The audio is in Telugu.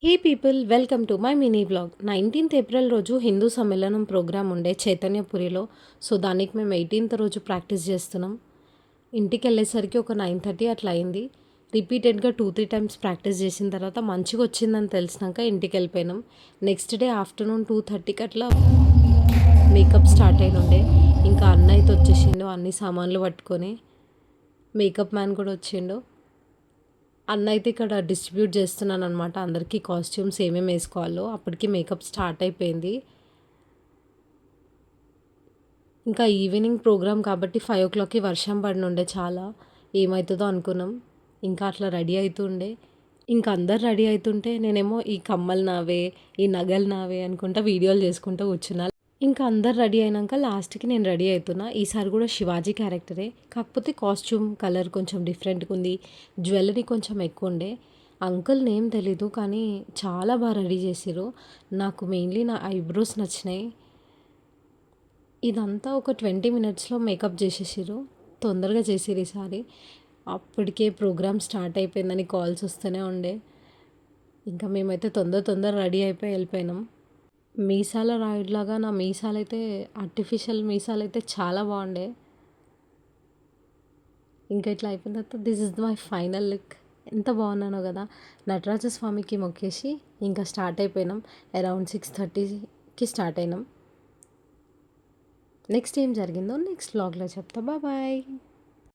Hey people, welcome to my mini vlog. 19th April రోజు హిందూ సమ్మేళనం ప్రోగ్రామ్ ఉండే చైతన్యపురిలో. సో దానికి మేము 18th రోజు ప్రాక్టీస్ చేస్తున్నాం. ఇంటికి వెళ్ళేసరికి ఒక 9:30 అట్లా అయింది. రిపీటెడ్గా 2-3 టైమ్స్ ప్రాక్టీస్ చేసిన తర్వాత మంచిగా వచ్చిందని తెలిసినాక ఇంటికి వెళ్ళిపోయినాం. నెక్స్ట్ డే ఆఫ్టర్నూన్ 2:30కి అట్లా మేకప్ స్టార్ట్ అయినుండే. ఇంకా అన్న అయితే వచ్చేసిండు అన్ని సామాన్లు పట్టుకొని. మేకప్ మ్యాన్ కూడా వచ్చిండు. అన్న అయితే ఇక్కడ డిస్ట్రిబ్యూట్ చేస్తున్నాను అనమాట, అందరికీ కాస్ట్యూమ్స్ ఏమేమి వేసుకోవాలో. అప్పటికి మేకప్ స్టార్ట్ అయిపోయింది. ఇంకా ఈవినింగ్ ప్రోగ్రామ్ కాబట్టి 5 o'clockకి వర్షం పడినుండే చాలా. ఏమవుతుందో అనుకున్నాం. ఇంకా అట్లా రెడీ అవుతుండే. ఇంకా అందరు రెడీ అవుతుంటే నేనేమో ఈ కమ్మలు నావే, ఈ నగలు నావే అనుకుంటా వీడియోలు చేసుకుంటూ కూర్చున్నా. ఇంకా అందరు రెడీ అయినాక లాస్ట్కి నేను రెడీ అవుతున్నా. ఈసారి కూడా శివాజీ క్యారెక్టరే, కాకపోతే కాస్ట్యూమ్ కలర్ కొంచెం డిఫరెంట్గా ఉంది. జ్యువెలరీ కొంచెం ఎక్కువ ఉండే. అంకుల్ నేమ్ తెలీదు కానీ చాలా బాగా రెడీ చేసిర్రు. నాకు మెయిన్లీ నా ఐబ్రోస్ నచ్చినాయి. ఇదంతా ఒక 20 minutesలో మేకప్ చేసేసిర్రు. తొందరగా చేసిర్రు ఈసారి. అప్పటికే ప్రోగ్రామ్ స్టార్ట్ అయిపోయిందని కాల్స్ వస్తూనే ఉండే. ఇంకా మేమైతే తొందర రెడీ అయిపోయి వెళ్ళిపోయినాం. మీసాల రాయుడులాగా నా మీసాలైతే ఆర్టిఫిషియల్ మీసాలైతే చాలా బాగుండే. ఇంకా ఇట్లా అయిపోయిన తర్వాత this is my final look. ఎంత బాగున్నానో కదా. నటరాజ స్వామికి మొక్కేసి ఇంకా స్టార్ట్ అయిపోయినాం. అరౌండ్ 6:30కి స్టార్ట్ అయినాం. నెక్స్ట్ ఏం జరిగిందో నెక్స్ట్ వ్లాగ్లో చెప్తా. బాయ్.